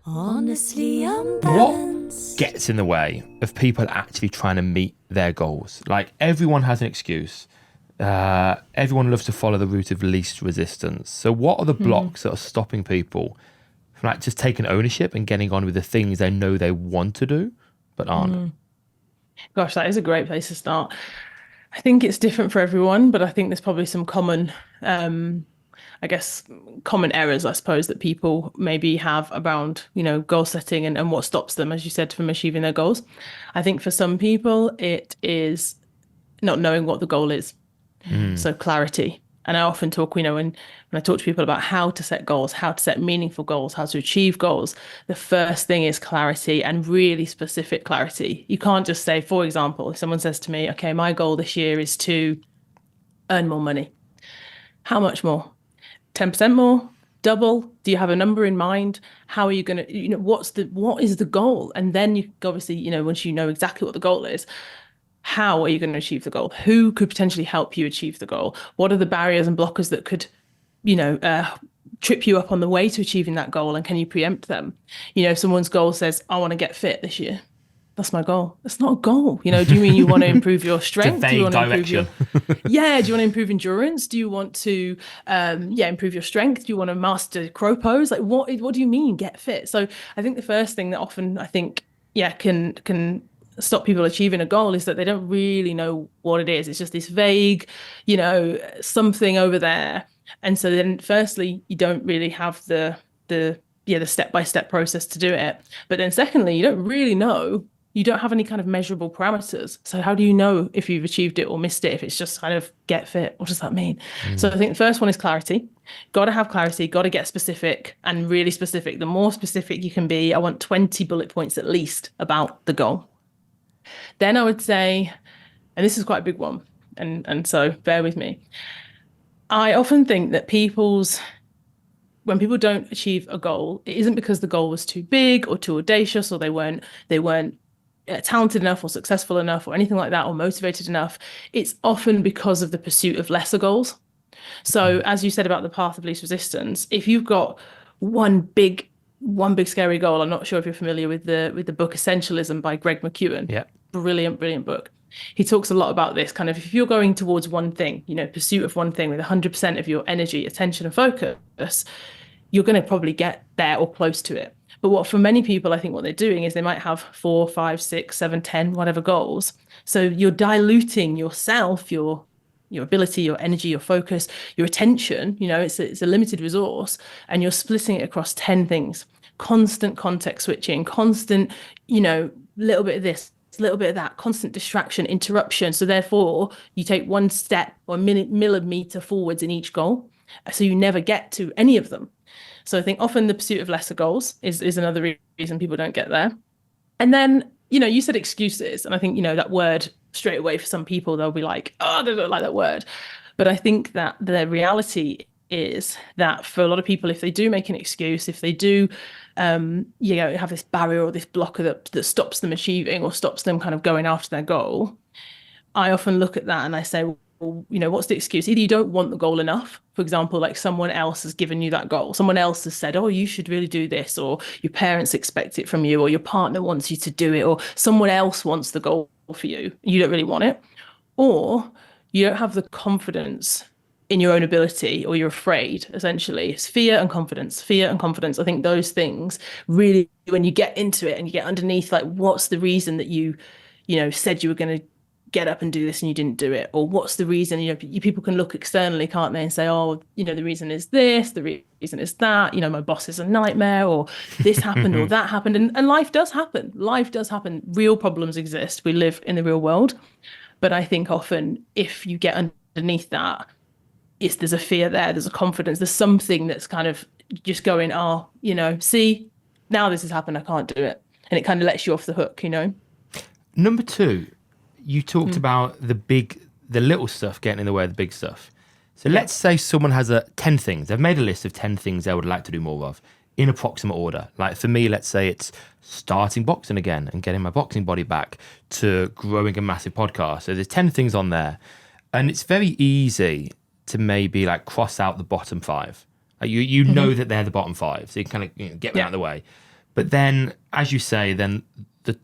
Honestly, I'm What balanced. gets in the way of people actually trying to meet their goals? Like, everyone has an excuse. Everyone loves to follow the route of least resistance. So what are the blocks that are stopping people from like just taking ownership and getting on with the things they know they want to do but aren't? Gosh, that is a great place to start. I think it's different for everyone, but I think there's probably some common, um, I guess, common errors, I suppose, that people maybe have around, goal setting and what stops them, as you said, from achieving their goals. I think for some people, it is not knowing what the goal is. Mm. So clarity. And I often talk, when I talk to people about how to set goals, how to set meaningful goals, how to achieve goals, the first thing is clarity and really specific clarity. You can't just say, for example, if someone says to me, okay, my goal this year is to earn more money. How much more? 10% more? Double? Do you have a number in mind? How are you going to, what is the goal? And then you obviously, once you know exactly what the goal is, how are you going to achieve the goal? Who could potentially help you achieve the goal? What are the barriers and blockers that could, you know, uh, trip you up on the way to achieving that goal? And can you preempt them? If someone's goal says, I want to get fit this year. That's my goal. That's not a goal. Do you mean you want to improve your It's a strength? Do you vague want to improve direction. yeah, do you want to improve endurance? Do you want to, improve your strength? Do you want to master crow pose? Like, what do you mean get fit? So I think the first thing that often I think, can stop people achieving a goal is that they don't really know what it is. It's just this vague, something over there. And so then, firstly, you don't really have the step-by-step process to do it. But then, secondly, you don't really know. You don't have any kind of measurable parameters. So how do you know if you've achieved it or missed it if it's just kind of get fit? What does that mean? So Mm. I think the first one is clarity. Got to have clarity, got to get specific and really specific. The more specific you can be, I want 20 bullet points at least about the goal. Then I would say, and this is quite a big one, and so bear with me. I often think that when people don't achieve a goal, it isn't because the goal was too big or too audacious or they weren't talented enough or successful enough or anything like that or motivated enough. It's often because of the pursuit of lesser goals. So as you said about the path of least resistance, if you've got one big scary goal, I'm not sure if you're familiar with the book Essentialism by Greg McKeown. Yeah. Brilliant, brilliant book. He talks a lot about this kind of if you're going towards one thing, pursuit of one thing with 100% of your energy, attention, and focus, you're going to probably get there or close to it. But what for many people, I think what they're doing is they might have 4, 5, 6, 7, 10, whatever goals. So you're diluting yourself, your ability, your energy, your focus, your attention. It's a limited resource, and you're splitting it across 10 things. Constant context switching, constant, little bit of this, a little bit of that, constant distraction, interruption. So therefore, you take one step or millimeter forwards in each goal, so you never get to any of them. So I think often the pursuit of lesser goals is another reason people don't get there. And then, you said excuses, and I think, that word straight away for some people, they'll be like, oh, they don't like that word. But I think that the reality is that for a lot of people, if they do make an excuse, if they do, have this barrier or this blocker that stops them achieving or stops them kind of going after their goal, I often look at that and I say, well, what's the excuse? Either you don't want the goal enough. For example, like someone else has given you that goal. Someone else has said, oh, you should really do this, or your parents expect it from you, or your partner wants you to do it, or someone else wants the goal for you. You don't really want it. Or you don't have the confidence in your own ability, or you're afraid, essentially. It's fear and confidence, fear and confidence. I think those things really, when you get into it and you get underneath, like, what's the reason that you said you were going to get up and do this and you didn't do it? Or what's the reason? People can look externally, can't they, and say, oh, the reason is this, the reason is that, my boss is a nightmare, or this happened or that happened. And life does happen. Life does happen. Real problems exist. We live in the real world. But I think often if you get underneath that, there's a fear there, there's a confidence, there's something that's kind of just going, oh, see, now this has happened, I can't do it. And it kind of lets you off the hook. Number two, you talked about the little stuff getting in the way of the big stuff. So let's say someone has 10 things. They've made a list of 10 things they would like to do more of in approximate order. Like for me, let's say it's starting boxing again and getting my boxing body back, to growing a massive podcast. So there's 10 things on there. And it's very easy to maybe like cross out the bottom 5. Like you know that they're the bottom 5. So you can kind of get them out of the way. But then, as you say, then the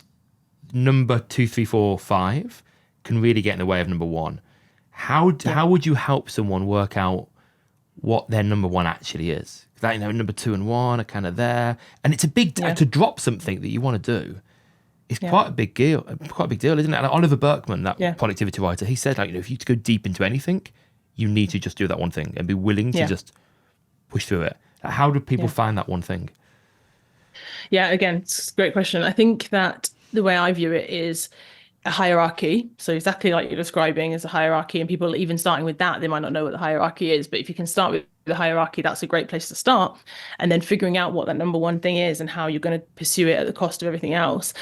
number 2, 3, 4, 5 can really get in the way of number one. How would you help someone work out what their number one actually is? That, you know, number 2 and 1 are kind of there, and it's a big to drop something that you want to do. It's quite a big deal. Quite a big deal, isn't it? And Oliver Berkman, that productivity writer, he said, like, you know, if you go deep into anything, you need to just do that one thing and be willing to just push through it. Like, how do people find that one thing? Yeah, again, it's a great question. I think that the way I view it is a hierarchy. So exactly like you're describing as a hierarchy, and people even starting with that, they might not know what the hierarchy is, but if you can start with the hierarchy, that's a great place to start. And then figuring out what that number one thing is and how you're going to pursue it at the cost of everything else.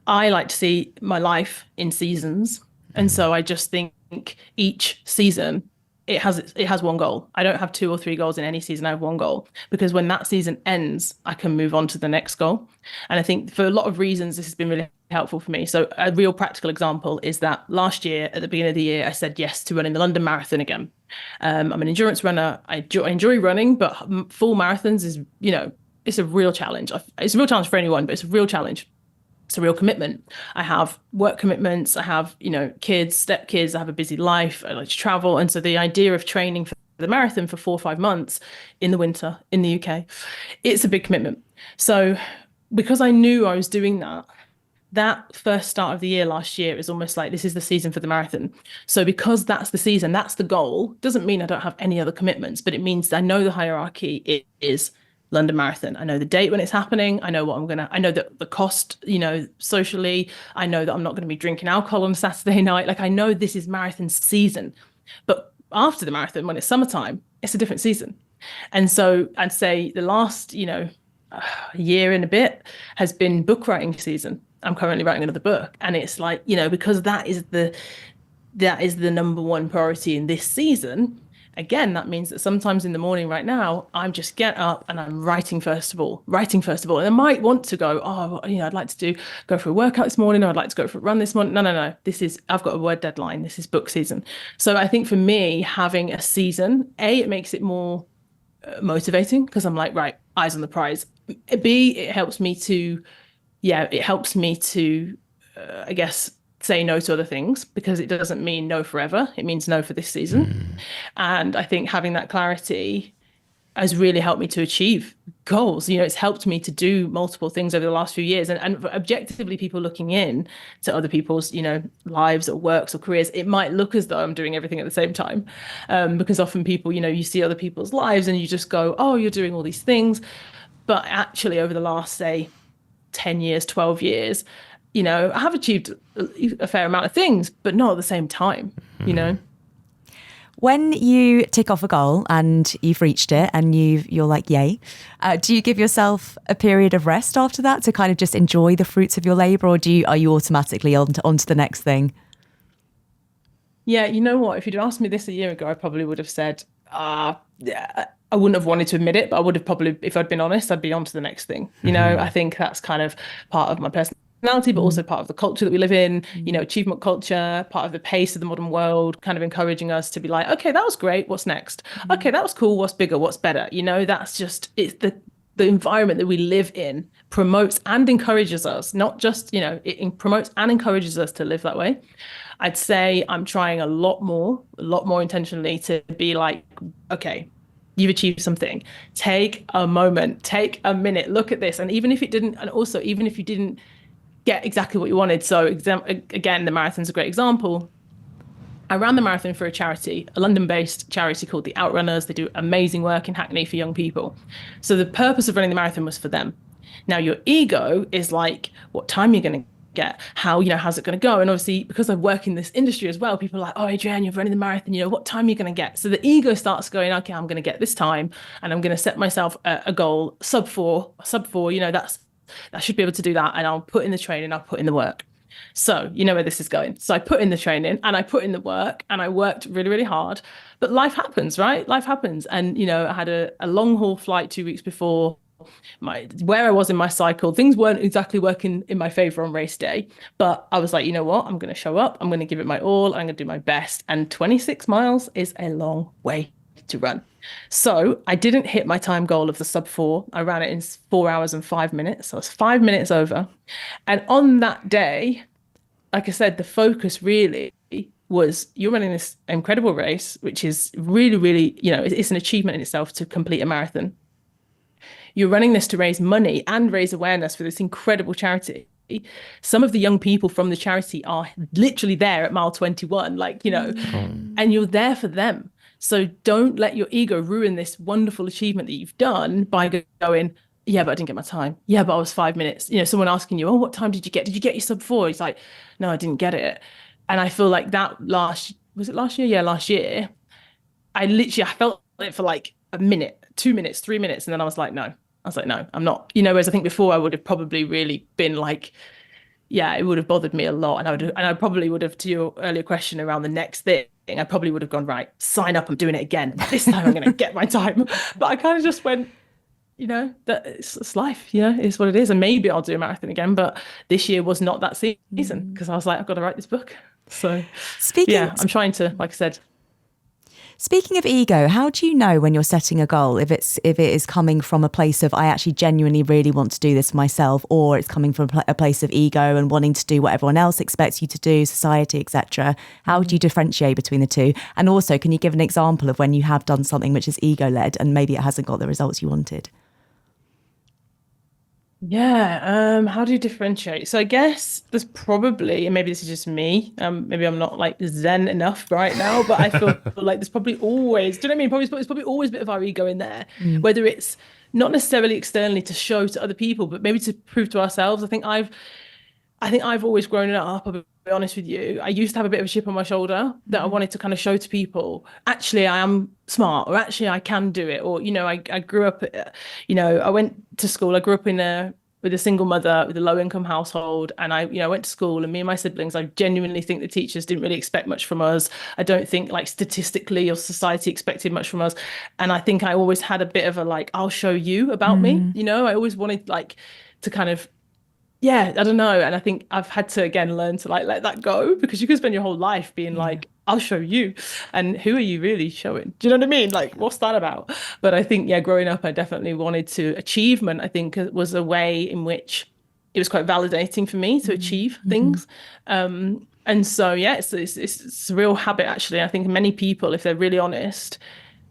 I like to see my life in seasons. And so I just think each season, it has one goal. I don't have 2 or 3 goals in any season. I have one goal, because when that season ends, I can move on to the next goal. And I think for a lot of reasons, this has been really helpful for me. So a real practical example is that last year, at the beginning of the year, I said yes to running the London Marathon again. I'm an endurance runner. I enjoy running, but full marathons is, you know, it's a real challenge. It's a real challenge for anyone, but it's a real challenge. It's a real commitment. I have work commitments. I have, you know, kids, stepkids. I have a busy life. I like to travel. And so the idea of training for the marathon for 4 or 5 months in the winter in the UK, it's a big commitment. So because I knew I was doing that, that first start of the year last year is almost like, this is the season for the marathon. So because that's the season, that's the goal, doesn't mean I don't have any other commitments, but it means I know the hierarchy is London Marathon. I know the date when it's happening. I know I know that the cost, you know, socially. I know that I'm not going to be drinking alcohol on Saturday night. Like, I know this is marathon season. But after the marathon, when it's summertime, it's a different season. And so I'd say the last, you know, year and a bit has been book writing season. I'm currently writing another book. And it's like, you know, because that is the number one priority in this season. Again, that means that sometimes in the morning right now, I'm just get up and I'm writing first of all. And I might want to go, oh, you know, I'd like to go for a workout this morning, or I'd like to go for a run this morning. No. I've got a word deadline. This is book season. So I think for me, having a season, it makes it more motivating, because I'm like, right, eyes on the prize. B, it helps me to, I guess, say no to other things, because it doesn't mean no forever. It means no for this season. And I think having that clarity has really helped me to achieve goals. You know, it's helped me to do multiple things over the last few years. And objectively, people looking in to other people's, you know, lives or works or careers, it might look as though I'm doing everything at the same time. Because often people, you know, you see other people's lives and you just go, oh, you're doing all these things. But actually, over the last, say, 10 years, 12 years, you know, I have achieved a fair amount of things, but not at the same time, you know. When you tick off a goal and you've reached it and you're like, yay, do you give yourself a period of rest after that to kind of just enjoy the fruits of your labour, or are you automatically on to the next thing? Yeah, you know what? If you'd asked me this a year ago, I probably would have said, yeah, I wouldn't have wanted to admit it, but I would have probably, if I'd been honest, I'd be on to the next thing. You know, I think that's kind of part of my personality, but also part of the culture that we live in, you know, achievement culture, part of the pace of the modern world, kind of encouraging us to be like, okay, that was great. What's next? Okay, that was cool. What's bigger? What's better? You know, that's just, it's the environment that we live in promotes and encourages us, not just, you know, it promotes and encourages us to live that way. I'd say I'm trying a lot more intentionally to be like, okay, you've achieved something. Take a moment, take a minute, look at this. And even if it didn't, and also even if you didn't get exactly what you wanted. So again, the marathon's a great example. I ran the marathon for a charity, a London-based charity called the Outrunners. They do amazing work in Hackney for young people. So the purpose of running the marathon was for them. Now your ego is like, what time you're going to get, how, you know, how's it going to go? And obviously, because I work in this industry as well, people are like, oh, Adrienne, you're running the marathon, you know, what time are you going to get? So the ego starts going, okay, I'm going to get this time, and I'm going to set myself a goal, sub four, you know, I should be able to do that. And I'll put in the training, I'll put in the work. So you know where this is going. So I put in the training and I put in the work and I worked really, really hard. But life happens, right? Life happens. And, you know, I had a long haul flight 2 weeks before where I was in my cycle. Things weren't exactly working in my favor on race day. But I was like, you know what? I'm going to show up. I'm going to give it my all. I'm going to do my best. And 26 miles is a long way to run. So I didn't hit my time goal of the sub 4. I ran it in 4 hours and 5 minutes. So I was 5 minutes over. And on that day, like I said, the focus really was you're running this incredible race, which is really, really, it's an achievement in itself to complete a marathon. You're running this to raise money and raise awareness for this incredible charity. Some of the young people from the charity are literally there at mile 21, and you're there for them. So don't let your ego ruin this wonderful achievement that you've done by going, yeah, but I didn't get my time. Yeah, but I was 5 minutes. Someone asking you, oh, what time did you get? Did you get your sub 4? He's like, no, I didn't get it. And I feel like that was it last year? Yeah, last year. I felt it for like a minute, 2 minutes, 3 minutes. And then I was like, no. I'm not, whereas I think before I would have probably really been like, yeah, it would have bothered me a lot. And I probably would have, to your earlier question around the next thing, I probably would have gone, right, sign up, I'm doing it again. This time I'm going to get my time. But I kind of just went, that it's life, it's what it is. And maybe I'll do a marathon again. But this year was not that season because I was like, I've got to write this book. So I'm trying to, like I said. Speaking of ego, how do you know when you're setting a goal, if it is coming from a place of I actually genuinely really want to do this myself, or it's coming from a place of ego and wanting to do what everyone else expects you to do, society, etc.? How do you differentiate between the two? And also, can you give an example of when you have done something which is ego-led and maybe it hasn't got the results you wanted? Yeah, how do you differentiate? So I guess there's probably, and maybe this is just me, maybe I'm not like zen enough right now, but I feel like there's probably always, do you know what I mean? There's probably always a bit of our ego in there, whether it's not necessarily externally to show to other people, but maybe to prove to ourselves. I think I've always grown it up, I'll be honest with you. I used to have a bit of a chip on my shoulder that I wanted to kind of show to people, actually, I am smart, or actually I can do it. Or, I grew up, I went to school, I grew up with a single mother with a low income household. And I went to school, and me and my siblings, I genuinely think the teachers didn't really expect much from us. I don't think like statistically or society expected much from us. And I think I always had a bit of a, like, I'll show you about me. I always wanted like to kind of, yeah, I don't know. And I think I've had to, again, learn to like let that go, because you can spend your whole life being like, I'll show you. And who are you really showing? Do you know what I mean? Like, what's that about? But I think, growing up, I definitely wanted to, achievement, I think, was a way in which it was quite validating for me to achieve things. And so, it's a real habit, actually. I think many people, if they're really honest,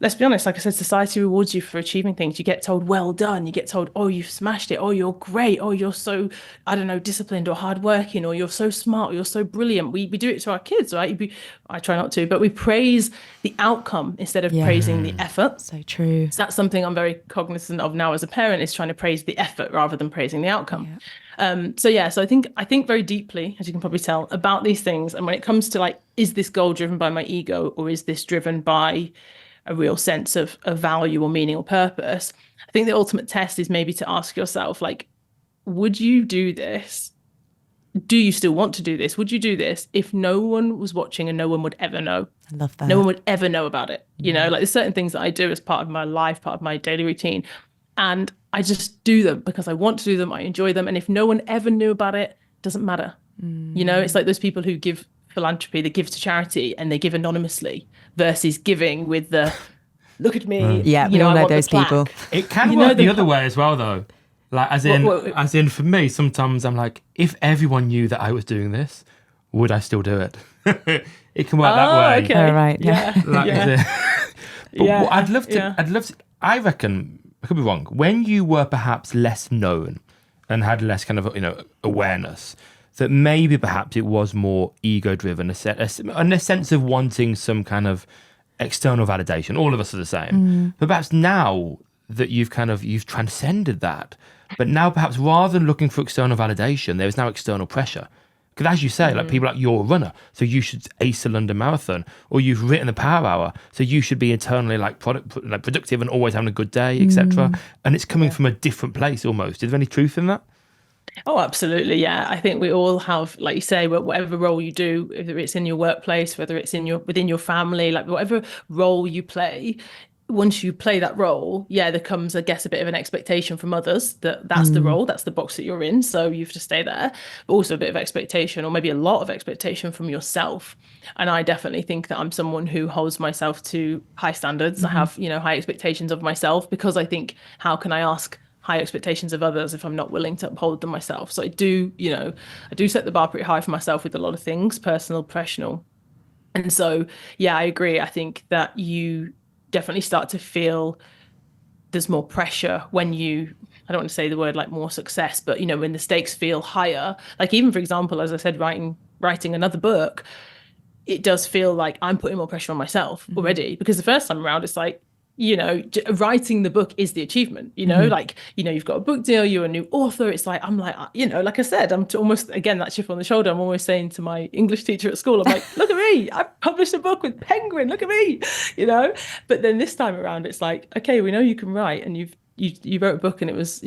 let's be honest, like I said, society rewards you for achieving things. You get told, well done. You get told, oh, you've smashed it. Oh, you're great. Oh, you're so, I don't know, disciplined or hardworking, or you're so smart, or you're so brilliant. We do it to our kids, right? I try not to, but we praise the outcome instead of praising the effort. So true. So that's something I'm very cognizant of now as a parent, is trying to praise the effort rather than praising the outcome. So I think very deeply, as you can probably tell, about these things. And when it comes to like, is this goal driven by my ego, or is this driven by a real sense of value or meaning or purpose? I think the ultimate test is maybe to ask yourself, like, would you do this? Do you still want to do this? Would you do this if no one was watching and no one would ever know? I love that. No one would ever know about it. Like, there's certain things that I do as part of my life, part of my daily routine, and I just do them because I want to do them. I enjoy them. And if no one ever knew about it, it doesn't matter. It's like those people who give philanthropy, they give to charity and they give anonymously, versus giving with the look at me. We all know those people. It can work the other way as well, though. Like, as in for me, sometimes I'm like, if everyone knew that I was doing this, would I still do it? It can work that way. Okay. All right. But I'd love to. I reckon, I could be wrong, when you were perhaps less known and had less kind of awareness, that maybe perhaps it was more ego driven, and a sense of wanting some kind of external validation. All of us are the same. But perhaps now that you've transcended that, but now perhaps rather than looking for external validation, there is now external pressure. Because as you say, like, people like, you're a runner, so you should ace a London marathon, or you've written the Power Hour, so you should be internally productive and always having a good day, etc. And it's coming from a different place almost. Is there any truth in that? Oh, absolutely. Yeah. I think we all have, like you say, whatever role you do, whether it's in your workplace, whether it's within your family, like whatever role you play, once you play that role, yeah, there comes, I guess, a bit of an expectation from others that that's the role, that's the box that you're in, so you have to stay there. But also a bit of expectation, or maybe a lot of expectation from yourself. And I definitely think that I'm someone who holds myself to high standards. I have, high expectations of myself, because I think, how can I ask high expectations of others if I'm not willing to uphold them myself? So I do set the bar pretty high for myself with a lot of things, personal, professional. And so, yeah, I agree. I think that you definitely start to feel there's more pressure when I don't want to say the word like more success, but when the stakes feel higher. Like, even for example, as I said, writing another book, it does feel like I'm putting more pressure on myself already, because the first time around it's like, writing the book is the achievement, like, you've got a book deal, you're a new author. It's like, I'm like, like I said, I'm almost, again, that chip on the shoulder. I'm always saying to my English teacher at school, I'm like, look at me, I published a book with Penguin, look at me, But then this time around, it's like, okay, we know you can write, and you wrote a book, and it was,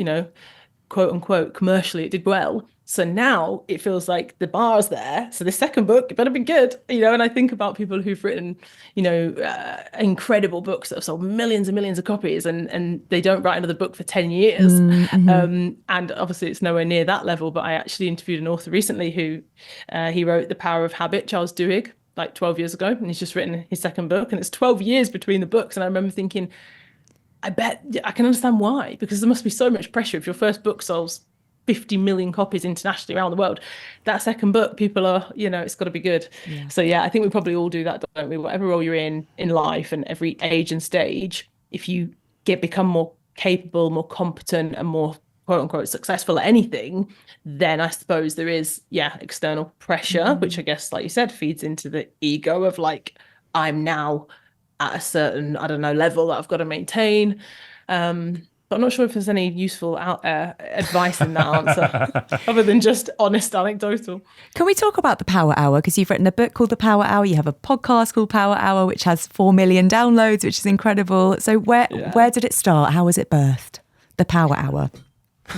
quote unquote, commercially, it did well. So now it feels like the bar's there. So the second book, it better be good, And I think about people who've written, incredible books that have sold millions and millions of copies, and they don't write another book for 10 years. And obviously it's nowhere near that level. But I actually interviewed an author recently who he wrote The Power of Habit, Charles Duhigg, like 12 years ago. And he's just written his second book, and it's 12 years between the books. And I remember thinking, I bet I can understand why, because there must be so much pressure. If your first book sells 50 million copies internationally around the world, that second book, people are, it's got to be good. Yeah. So yeah, I think we probably all do that, don't we? Whatever role you're in life, and every age and stage, if you become more capable, more competent, and more quote unquote successful at anything, then I suppose there is, external pressure, which I guess, like you said, feeds into the ego of like, I'm now at a certain, I don't know, level that I've got to maintain. But I'm not sure if there's any useful advice in that answer, other than just honest anecdotal. Can we talk about the Power Hour? Because you've written a book called The Power Hour. You have a podcast called Power Hour, which has 4 million downloads, which is incredible. So where did it start? How was it birthed? The Power Hour.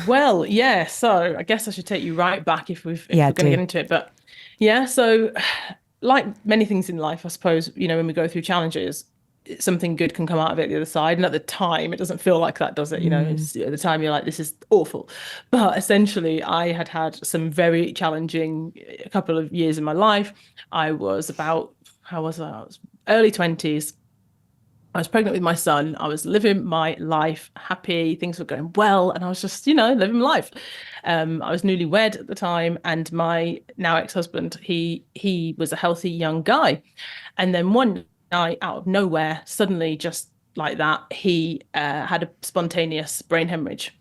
Well, yeah. So I guess I should take you right back if we're going to get into it. But yeah, so like many things in life, I suppose, when we go through challenges, something good can come out of it the other side. And at the time, it doesn't feel like that, does it? At the time, you're like, this is awful. But essentially, I had some very challenging couple of years in my life. I was I was early 20s. I was pregnant with my son. I was living my life, happy. Things were going well. And I was just, living life. I was newlywed at the time. And my now ex-husband, he was a healthy young guy. And then one night, out of nowhere, suddenly, just like that, he had a spontaneous brain hemorrhage.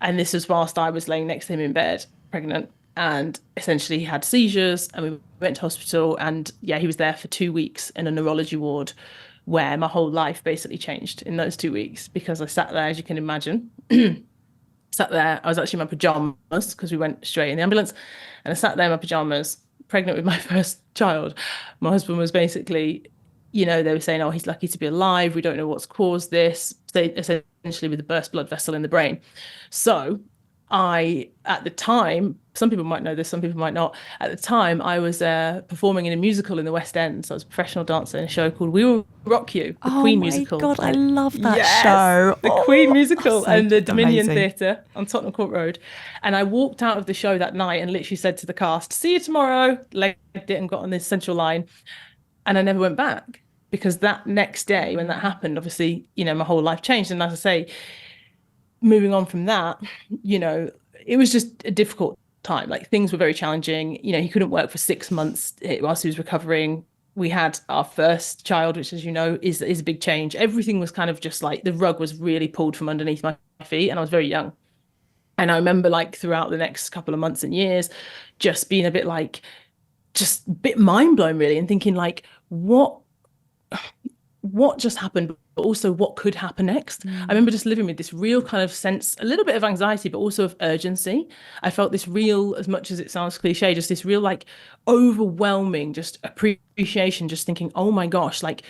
And this was whilst I was laying next to him in bed, pregnant. And essentially he had seizures, and we went to hospital. And yeah, he was there for 2 weeks in a neurology ward, where my whole life basically changed in those 2 weeks, because I sat there, as you can imagine, sat there. I was actually in my pajamas, because we went straight in the ambulance. And I sat there in my pajamas, pregnant with my first child. My husband was basically, they were saying, oh, he's lucky to be alive. We don't know what's caused this. They essentially with a burst blood vessel in the brain. So at the time, some people might know this, some people might not. At the time, I was performing in a musical in the West End. So I was a professional dancer in a show called We Will Rock You, the Queen musical. Oh my God, I love that show. The Queen musical, and the Dominion Theatre on Tottenham Court Road. And I walked out of the show that night and literally said to the cast, see you tomorrow, legged it and got on this central line. And I never went back, because that next day when that happened, obviously, my whole life changed. And as I say, moving on from that, it was just a difficult time. Like, things were very challenging. He couldn't work for 6 months whilst he was recovering. We had our first child, which, as you know, is a big change. Everything was kind of just like the rug was really pulled from underneath my feet, and I was very young. And I remember, like, throughout the next couple of months and years, just being a bit mind blown, really, and thinking like, what just happened, but also what could happen next. I remember just living with this real kind of sense, a little bit of anxiety, but also of urgency. I felt this real, as much as it sounds cliche, just this real like overwhelming just appreciation, just thinking, oh my gosh, like,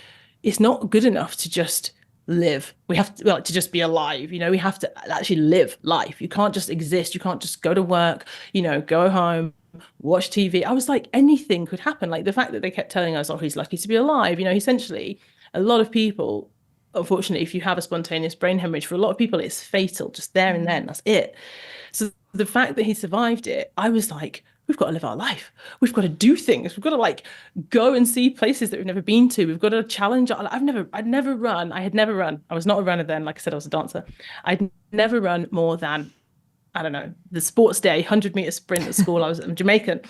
it's not good enough to just live. We have to to just be alive. We have to actually live life. You can't just exist. You can't just go to work, go home, watch TV. I was like, anything could happen. Like, the fact that they kept telling us, oh, he's lucky to be alive, essentially a lot of people unfortunately, if you have a spontaneous brain hemorrhage, for a lot of people, it's fatal, just there and then, that's it. So the fact that he survived it, I was like, we've got to live our life. We've got to do things. We've got to like go and see places that we've never been to. We've got to challenge. I'd never run. I had never run. I was not a runner then. Like I said, I was a dancer. I'd never run more than, I don't know, the sports day, 100-meter sprint at school. I'm Jamaican.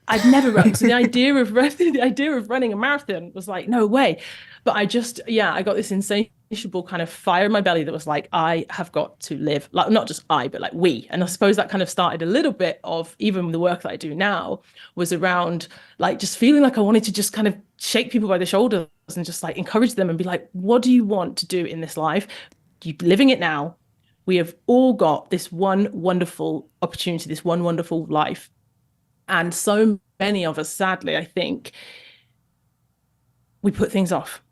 I'd never run. So the idea of running a marathon was like, no way. But I got this insatiable kind of fire in my belly that was like, I have got to live, like not just I, but like we. And I suppose that kind of started a little bit of even the work that I do now was around like just feeling like I wanted to just kind of shake people by the shoulders and just like encourage them and be like, what do you want to do in this life? You're living it now. We have all got this one wonderful opportunity, this one wonderful life. And so many of us, sadly, I think, we put things off.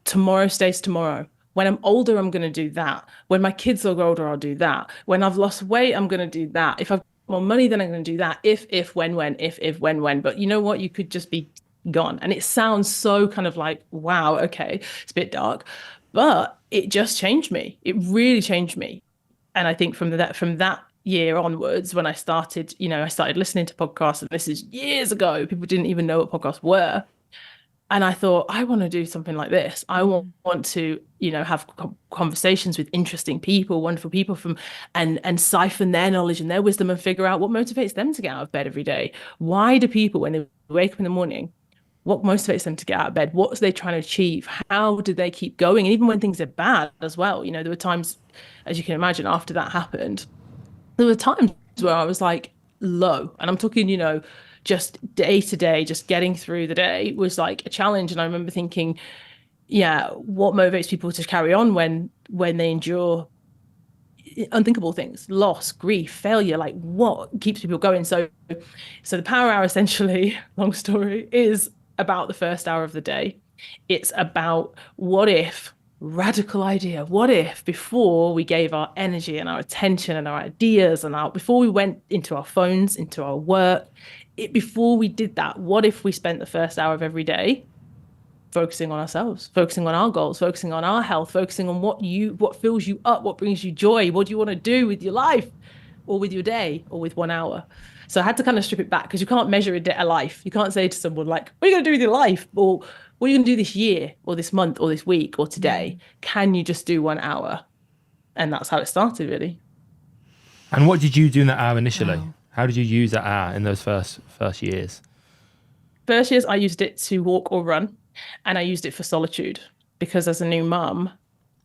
Tomorrow stays tomorrow. When I'm older, I'm going to do that. When my kids are older, I'll do that. When I've lost weight, I'm going to do that. If I've got more money, then I'm going to do that. If, when. But you know what? You could just be gone. And it sounds so kind of like, wow, okay, it's a bit dark. But it just changed me. It really changed me. And I think from that year onwards, when I started listening to podcasts, and this is years ago, people didn't even know what podcasts were. And I thought, I want to do something like this. I want to, have conversations with interesting people, wonderful people and siphon their knowledge and their wisdom and figure out what motivates them to get out of bed every day. Why do people, when they wake up in the morning, what motivates them to get out of bed? What are they trying to achieve? How do they keep going? And even when things are bad as well, there were times, as you can imagine, after that happened, there were times where I was like low. And I'm talking, just day to day, just getting through the day was like a challenge. And I remember thinking, what motivates people to carry on when they endure unthinkable things, loss, grief, failure, like what keeps people going? So the power hour, essentially, long story, is about the first hour of the day. It's about radical idea. What if before we gave our energy and our attention and our ideas before we went into our phones, into our work, before we did that, what if we spent the first hour of every day focusing on ourselves, focusing on our goals, focusing on our health, focusing on what fills you up, what brings you joy, what do you want to do with your life or with your day or with 1 hour? So I had to kind of strip it back because you can't measure a life. You can't say to someone like, what are you going to do with your life? Or what are you going to do this year or this month or this week or today? Can you just do 1 hour? And that's how it started, really. And what did you do in that hour initially? Oh. How did you use that hour in those first years? First years, I used it to walk or run, and I used it for solitude because as a new mum,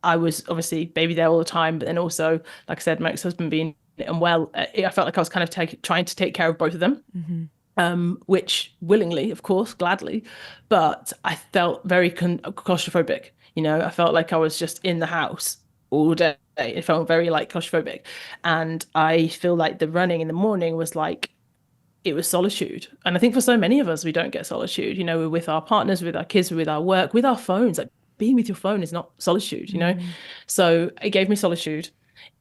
I was obviously baby there all the time, but then also, like I said, my ex-husband being unwell, I felt like I was kind of trying to take care of both of them, which willingly, of course, gladly, but I felt very claustrophobic. I felt like I was just in the house all day. It felt very like claustrophobic. And I feel like the running in the morning was like, it was solitude. And I think for so many of us, we don't get solitude. We're with our partners, with our kids, with our work, with our phones. Like being with your phone is not solitude, So it gave me solitude.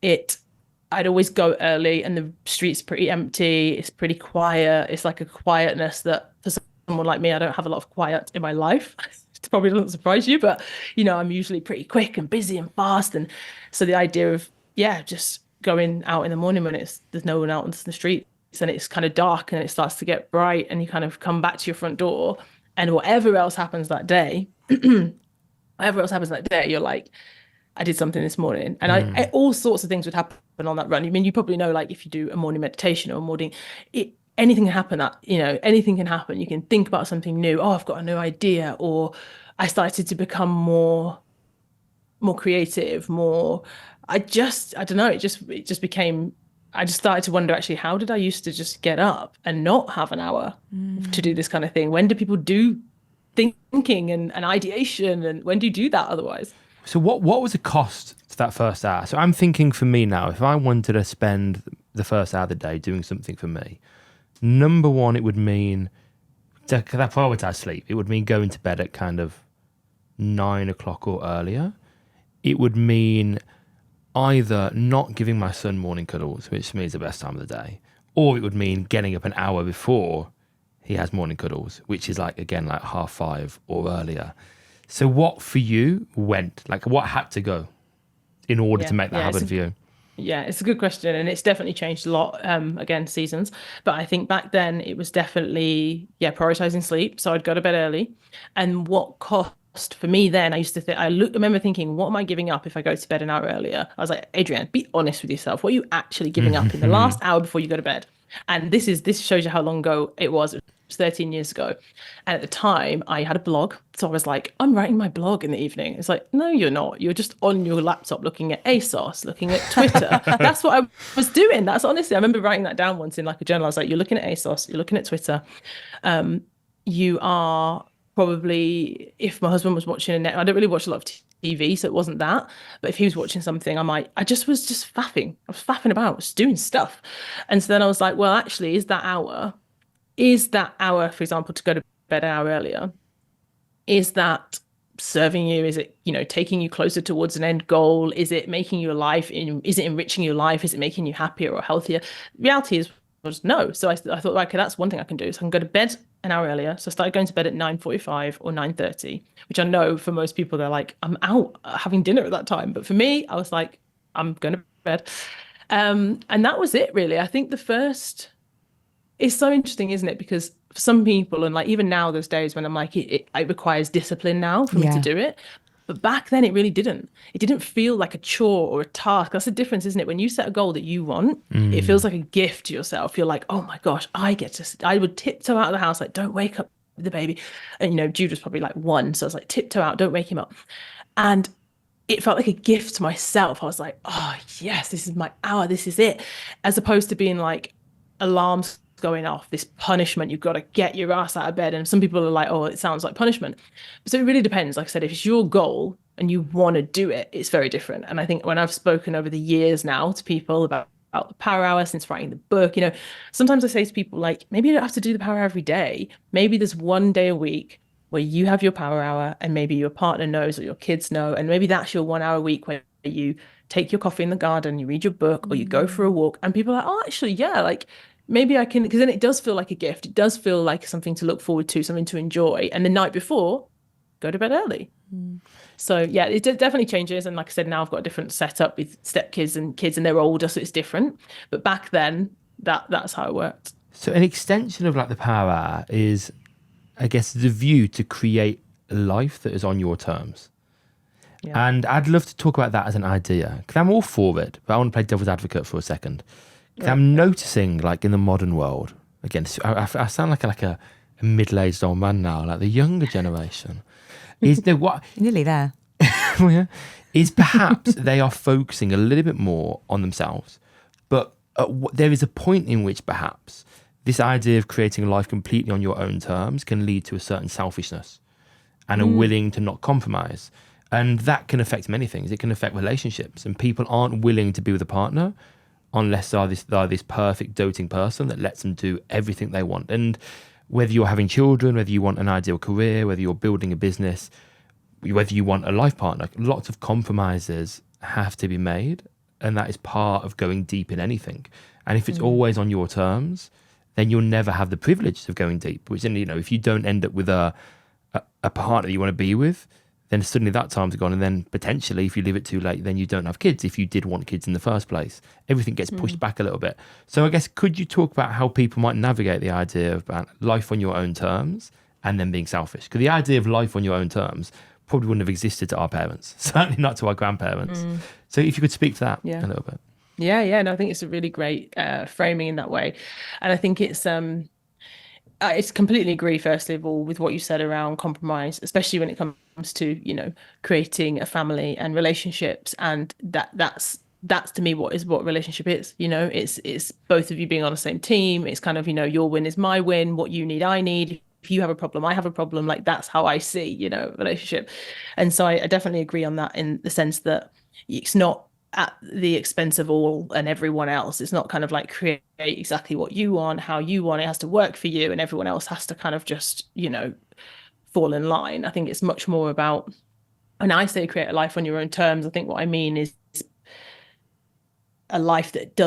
I'd always go early and the street's pretty empty. It's pretty quiet. It's like a quietness that for someone like me, I don't have a lot of quiet in my life. It probably doesn't surprise you, but I'm usually pretty quick and busy and fast. And so the idea of, just going out in the morning when there's no one out on the streets and it's kind of dark and it starts to get bright and you kind of come back to your front door and whatever else happens that day, you're like, I did something this morning. And all sorts of things would happen on that run. I mean, you probably know, like if you do a morning meditation or a morning, anything can happen. Anything can happen. You can think about something new. Oh, I've got a new idea. Or I started to become more creative, I don't know. It just became, I just started to wonder actually, how did I used to just get up and not have an hour to do this kind of thing? When do people do thinking and ideation? And when do you do that otherwise? So what was the cost to that first hour? So I'm thinking for me now, if I wanted to spend the first hour of the day doing something for me, number one, it would mean, because I prioritize sleep, it would mean going to bed at kind of 9 o'clock or earlier. It would mean either not giving my son morning cuddles, which to me is the best time of the day, or it would mean getting up an hour before he has morning cuddles, which is like 5:30 or earlier. So what for you went? Like what had to go in order to make that happen for you? Yeah, it's a good question, and it's definitely changed a lot. Again, seasons, but I think back then it was definitely prioritizing sleep. So I'd go to bed early, and what cost for me then? I used to think remember thinking, what am I giving up if I go to bed an hour earlier? I was like, Adrienne, be honest with yourself. What are you actually giving up in the last hour before you go to bed? And this shows you how long ago it was. It was 13 years ago. And at the time, I had a blog. So I was like, I'm writing my blog in the evening. It's like, no, you're not. You're just on your laptop looking at ASOS, looking at Twitter. That's what I was doing. That's honestly, I remember writing that down once in like a journal. I was like, you're looking at ASOS, you're looking at Twitter. You are probably, if my husband was watching I don't really watch a lot of TV, so it wasn't that. But if he was watching something, I just was faffing. I was faffing about, just doing stuff. And so then I was like, well, actually, is that hour, for example, to go to bed an hour earlier, is that serving you? Is it, taking you closer towards an end goal? Is it making your life, is it enriching your life? Is it making you happier or healthier? The reality was no. So I thought, okay, that's one thing I can do. So I can go to bed an hour earlier. So I started going to bed at 9:45 or 9:30, which I know for most people, they're like, I'm out having dinner at that time. But for me, I was like, I'm going to bed. And that was it, really. I think it's so interesting, isn't it? Because for some people, and like even now, there's days when I'm like, it requires discipline now for me to do it. But back then, it really didn't. It didn't feel like a chore or a task. That's the difference, isn't it? When you set a goal that you want, it feels like a gift to yourself. You're like, oh my gosh, I would tiptoe out of the house, like, don't wake up the baby. And, Jude was probably like 1. So I was like, tiptoe out, don't wake him up. And it felt like a gift to myself. I was like, oh, yes, this is my hour. This is it. As opposed to being like alarms going off, this punishment, you've got to get your ass out of bed. And some people are like, oh, it sounds like punishment. So it really depends. Like I said, if it's your goal and you want to do it, it's very different. And I think when I've spoken over the years now to people about the power hour since writing the book, sometimes I say to people, like, maybe you don't have to do the power hour every day. Maybe there's one day a week where you have your power hour and maybe your partner knows or your kids know. And maybe that's your 1 hour a week where you take your coffee in the garden, you read your book, or you go for a walk. And people are like, oh, actually, yeah, like, maybe I can, because then it does feel like a gift. It does feel like something to look forward to, something to enjoy. And the night before, go to bed early. So yeah, it definitely changes. And like I said, now I've got a different setup with stepkids and kids, and they're older, so it's different. But back then, that's how it worked. So an extension of like the power hour is, I guess, the view to create a life that is on your terms. Yeah. And I'd love to talk about that as an idea, because I'm all for it, but I want to play devil's advocate for a second. I'm noticing, like, in the modern world, again, I sound like a middle-aged old man now, like the younger generation. Nearly there. Is perhaps they are focusing a little bit more on themselves, but there is a point in which perhaps this idea of creating a life completely on your own terms can lead to a certain selfishness and a willing to not compromise. And that can affect many things. It can affect relationships, and people aren't willing to be with a partner unless they are this perfect doting person that lets them do everything they want. And whether you're having children, whether you want an ideal career, whether you're building a business, whether you want a life partner, lots of compromises have to be made. And that is part of going deep in anything. And if it's always on your terms, then you'll never have the privilege of going deep, which, if you don't end up with a partner you want to be with, then suddenly that time's gone. And then potentially, if you leave it too late, then you don't have kids if you did want kids in the first place. Everything gets pushed back a little bit. So I guess, could you talk about how people might navigate the idea of life on your own terms and then being selfish? Because the idea of life on your own terms probably wouldn't have existed to our parents, certainly not to our grandparents. So if you could speak to that a little bit. Yeah. No, I think it's a really great framing in that way. And I think I completely agree, firstly of all, with what you said around compromise, especially when it comes to, creating a family and relationships. And that's to me what relationship is. It's both of you being on the same team. It's kind of, your win is my win. What you need, I need. If you have a problem, I have a problem. Like, that's how I see, relationship. And so I definitely agree on that, in the sense that it's not at the expense of all and everyone else. It's not kind of like create exactly what you want, how you want. It has to work for you, and everyone else has to kind of just, fall in line. I think it's much more about, when I say create a life on your own terms, I think what I mean is a life that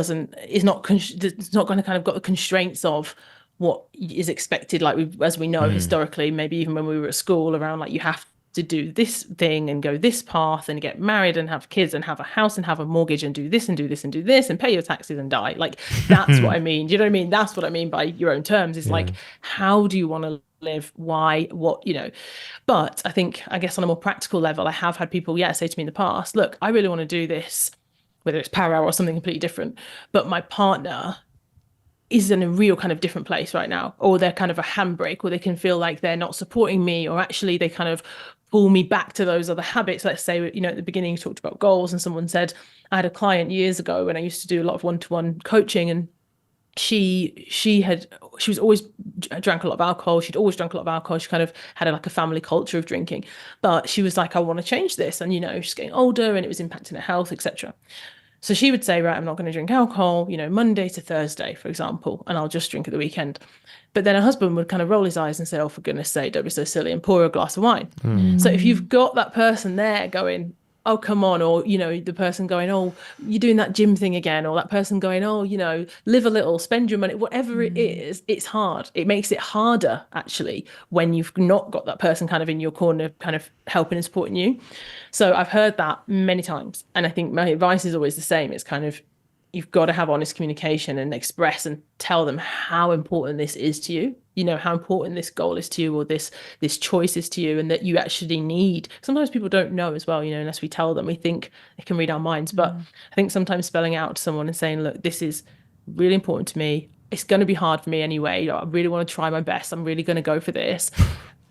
is not going to kind of got the constraints of what is expected, like as we know historically, maybe even when we were at school, around like you have to do this thing and go this path and get married and have kids and have a house and have a mortgage and do this and do this and do this and pay your taxes and die. Like, that's what I mean. Do you know what I mean? That's what I mean by your own terms. It's like, how do you want to live? Why? What? But I think, I guess on a more practical level, I have had people, say to me in the past, look, I really want to do this, whether it's Power Hour or something completely different, but my partner is in a real kind of different place right now, or they're kind of a handbrake, or they can feel like they're not supporting me, or actually they kind of pull me back to those other habits. Let's say, at the beginning you talked about goals, and someone said, I had a client years ago when I used to do a lot of one-to-one coaching, and she was always drank a lot of alcohol. She'd always drunk a lot of alcohol. She kind of had like a family culture of drinking, but she was like, I want to change this. And, she's getting older and it was impacting her health, etc. So she would say, right, I'm not going to drink alcohol, Monday to Thursday, for example, and I'll just drink at the weekend. But then her husband would kind of roll his eyes and say, oh, for goodness sake, don't be so silly, and pour her a glass of wine. So if you've got that person there going, oh, come on, or, the person going, oh, you're doing that gym thing again, or that person going, oh, live a little, spend your money, whatever it is, it's hard. It makes it harder, actually, when you've not got that person kind of in your corner, kind of helping and supporting you. So I've heard that many times. And I think my advice is always the same. It's kind of, you've got to have honest communication and express and tell them how important this is to you, how important this goal is to you, or this choice is to you, and that you actually need. Sometimes people don't know as well, unless we tell them. We think they can read our minds. But I think sometimes spelling out to someone and saying, look, this is really important to me. It's going to be hard for me anyway. I really want to try my best. I'm really going to go for this.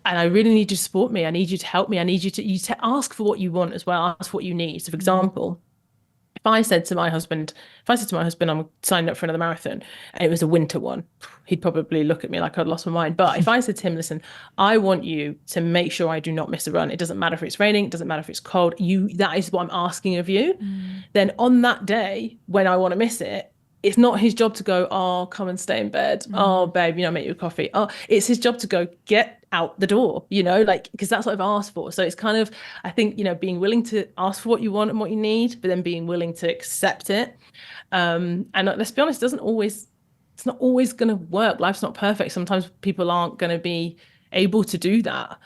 And I really need you to support me. I need you to help me. I need you to ask for what you want as well. Ask for what you need. So for example, if I said to my husband, I'm signing up for another marathon, and it was a winter one, he'd probably look at me like I'd lost my mind. But if I said to him, listen, I want you to make sure I do not miss a run. It doesn't matter if it's raining. It doesn't matter if it's cold. That is what I'm asking of you. Then on that day, when I want to miss it, it's not his job to go, oh, come and stay in bed. Oh, babe, make you a coffee. Oh, it's his job to go, get out the door, because that's what I've asked for. So it's kind of, I think, being willing to ask for what you want and what you need, but then being willing to accept it. And let's be honest, it's not always going to work. Life's not perfect. Sometimes people aren't going to be able to do that.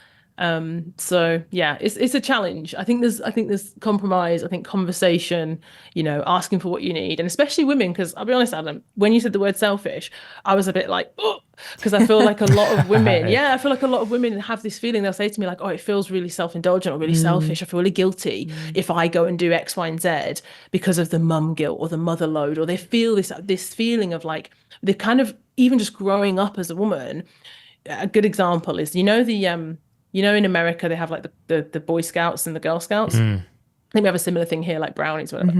So yeah, it's a challenge. I think there's compromise. I think conversation, asking for what you need, and especially women, because I'll be honest, Adam, when you said the word selfish, I was a bit like, oh, because I feel like a lot of women, have this feeling. They'll say to me like, oh, it feels really self-indulgent or really selfish. I feel really guilty if I go and do X, Y, and Z because of the mum guilt or the mother load, or they feel this feeling of like, they're kind of, even just growing up as a woman. A good example is, in America, they have like the Boy Scouts and the Girl Scouts. I think we have a similar thing here, like brownies, whatever.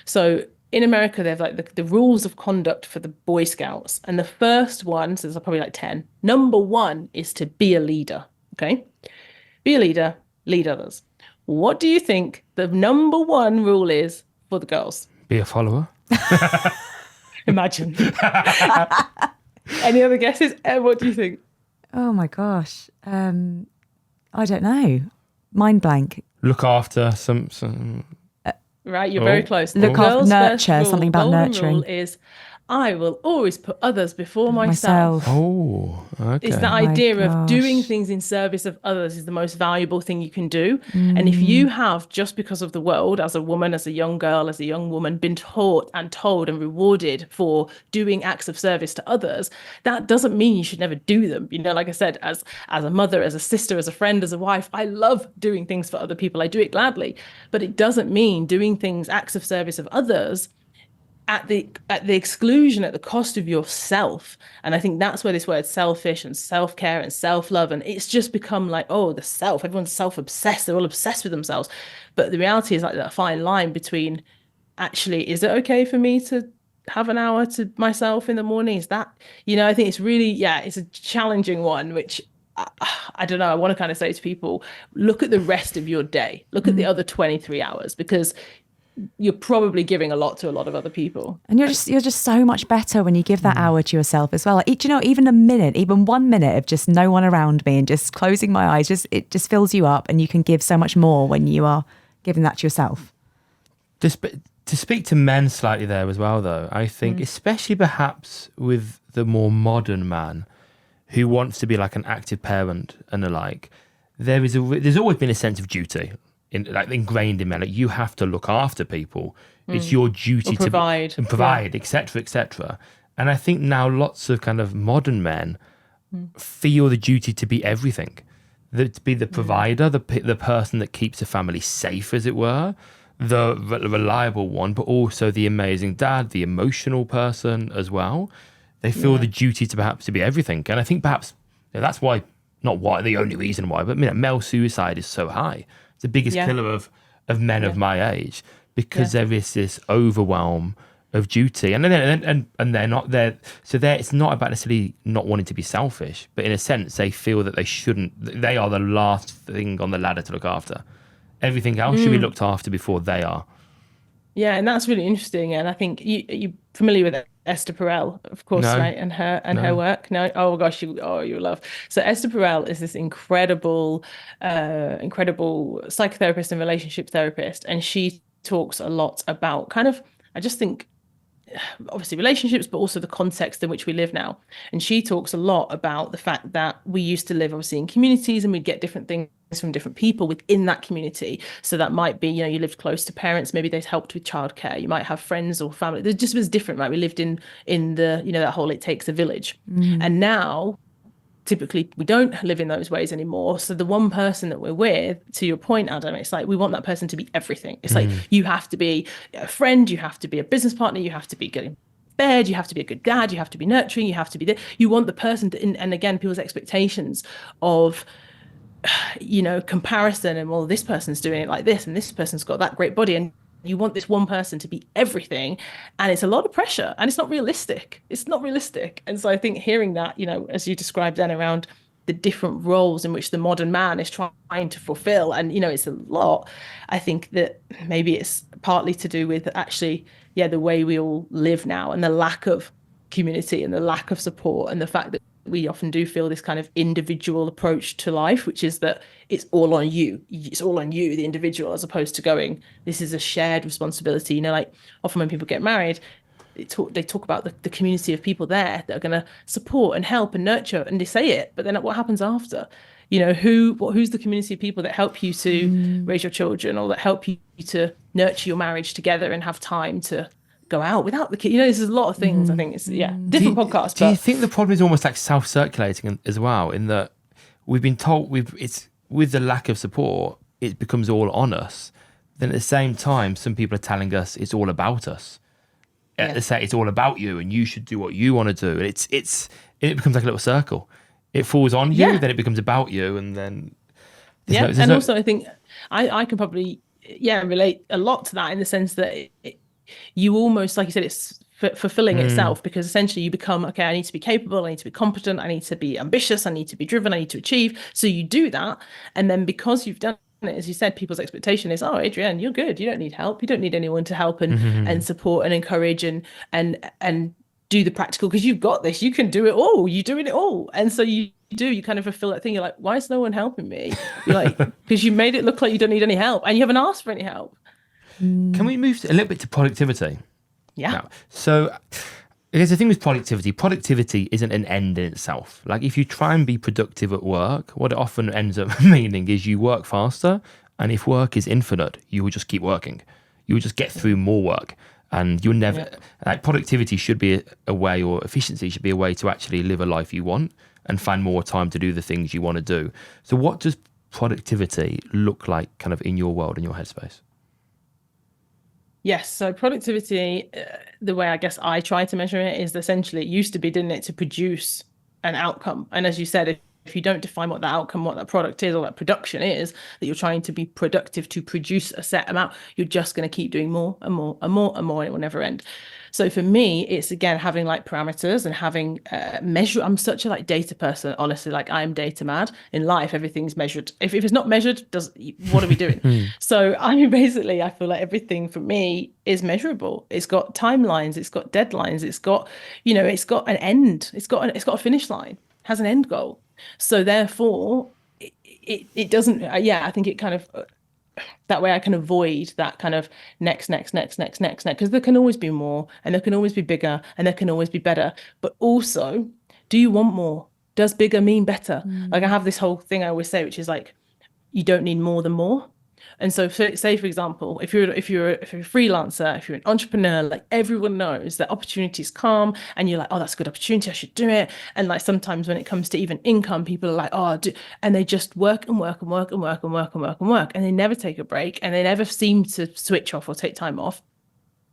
So in America, they have like the rules of conduct for the Boy Scouts. And the first one, so there's probably like 10. Number 1 is to be a leader. Okay. Be a leader, lead others. What do you think the number 1 rule is for the girls? Be a follower. Imagine. Any other guesses? What do you think? Oh my gosh. I don't know. Mind blank. Look after some. Right, you're very close. Look after, nurture, something about nurturing. Rule is, I will always put others before myself. Oh, okay. It's that idea of doing things in service of others is the most valuable thing you can do. And if you have, just because of the world, as a woman, as a young girl, as a young woman, been taught and told and rewarded for doing acts of service to others, that doesn't mean you should never do them. Like I said, as a mother, as a sister, as a friend, as a wife, I love doing things for other people. I do it gladly. But it doesn't mean doing things, acts of service of others, at the exclusion, at the cost of yourself. And I think that's where this word selfish and self-care and self-love, and it's just become like, oh, the self, everyone's self-obsessed, they're all obsessed with themselves. But the reality is like that fine line between, actually, is it okay for me to have an hour to myself in the morning? Is that, I think it's really, it's a challenging one, which I don't know, I want to kind of say to people, look at the rest of your day, look at the other 23 hours, because you're probably giving a lot to a lot of other people. And you're just so much better when you give that hour to yourself as well. Like, even a minute, even 1 minute of just no one around me and just closing my eyes, it just fills you up, and you can give so much more when you are giving that to yourself. To speak to men slightly there as well, though, I think, especially perhaps with the more modern man who wants to be like an active parent and the like, there's always been a sense of duty ingrained in men. Like, you have to look after people. It's your duty Or provide. to provide, etc., etc. And I think now lots of kind of modern men feel the duty to be everything, to be the provider, the person that keeps the family safe, as it were, the reliable one, but also the amazing dad, the emotional person as well. They feel the duty to perhaps to be everything. And I think perhaps that's why, not why, the only reason why, but male suicide is so high. It's the biggest killer of men of my age, because there is this overwhelm of duty, and they're not there. So it's not about necessarily not wanting to be selfish, but in a sense they feel that they shouldn't. They are the last thing on the ladder to look after. Everything else should be looked after before they are. Yeah, and that's really interesting. And I think you're familiar with Esther Perel, of course, No. right? And her work. No, oh gosh, you love. So Esther Perel is this incredible psychotherapist and relationship therapist, and she talks a lot about kind of, I just think, obviously relationships, but also the context in which we live now. And she talks a lot about the fact that we used to live obviously in communities, and we'd get different things from different people within that community. So that might be, you lived close to parents, maybe they helped with childcare. You might have friends or family. It just was different, right? We lived in the, that whole it takes a village. And now typically we don't live in those ways anymore. So the one person that we're with, to your point, Adam, it's like we want that person to be everything. It's like you have to be a friend, you have to be a business partner, you have to be good in bed, you have to be a good dad, you have to be nurturing, you have to be there. You want the person to, and again, people's expectations of comparison, and well, this person's doing it like this, and this person's got that great body, and you want this one person to be everything, and it's a lot of pressure, and it's not realistic. And so I think hearing that, as you described then, around the different roles in which the modern man is trying to fulfill, and it's a lot. I think that maybe it's partly to do with actually the way we all live now, and the lack of community and the lack of support, and the fact that we often do feel this kind of individual approach to life, which is that it's all on you, the individual, as opposed to going, this is a shared responsibility. Like often when people get married, they talk about the community of people there that are going to support and help and nurture, and they say it, but then what happens after? Who's the community of people that help you to raise your children, or that help you to nurture your marriage together and have time to go out without the kid? There's a lot of things. I think it's different podcasts. Do you think the problem is almost like self-circulating as well, in that we've been told it's with the lack of support, it becomes all on us. Then at the same time, some people are telling us it's all about us. They say it's all about you, and you should do what you want to do. And it becomes like a little circle. It falls on you, then it becomes about you, and then also I think I can probably relate a lot to that, in the sense that you almost, like you said, it's fulfilling itself, because essentially you become, okay, I need to be capable, I need to be competent, I need to be ambitious, I need to be driven, I need to achieve. So you do that, and then because you've done it, as you said, people's expectation is, oh, Adrienne, you're good, you don't need help, you don't need anyone to help and support and encourage and do the practical, because you've got this, you can do it all, you're doing it all. And so you kind of fulfill that thing. You're like, why is no one helping me? You're like, because you made it look like you don't need any help, and you haven't asked for any help. Can we move a little bit to productivity? Yeah. Now, so because the thing with productivity isn't an end in itself. Like, if you try and be productive at work, what it often ends up meaning is you work faster, and if work is infinite, you will just keep working. You will just get through more work, and you'll never, like, productivity should be a way, or efficiency should be a way to actually live a life you want and find more time to do the things you want to do. So what does productivity look like kind of in your world, in your headspace? Yes, so productivity, the way I guess I try to measure it is essentially, it used to be, didn't it, to produce an outcome. And as you said, if you don't define what that outcome, what that product is, or that production is, that you're trying to be productive to produce a set amount, you're just going to keep doing more and more and more and more, and it will never end. So for me, it's again having like parameters and having measure. I'm such a data person, honestly. Like, I'm data mad. In life, everything's measured. If it's not measured, what are we doing? So I feel like everything for me is measurable. It's got timelines, it's got deadlines, it's got it's got an end, it's got a finish line, it has an end goal. So therefore, it doesn't. I think it kind of. That way I can avoid that kind of next, because there can always be more, and there can always be bigger, and there can always be better. But also, do you want more? Does bigger mean better? Like, I have this whole thing I always say, which is like, you don't need more than more. And so say, for example, if you're a freelancer, if you're an entrepreneur, like everyone knows that opportunities come and you're like, oh, that's a good opportunity, I should do it. And like sometimes when it comes to even income, people are like, oh, and they just work and work and work and work and work and work and work. And they never take a break and they never seem to switch off or take time off.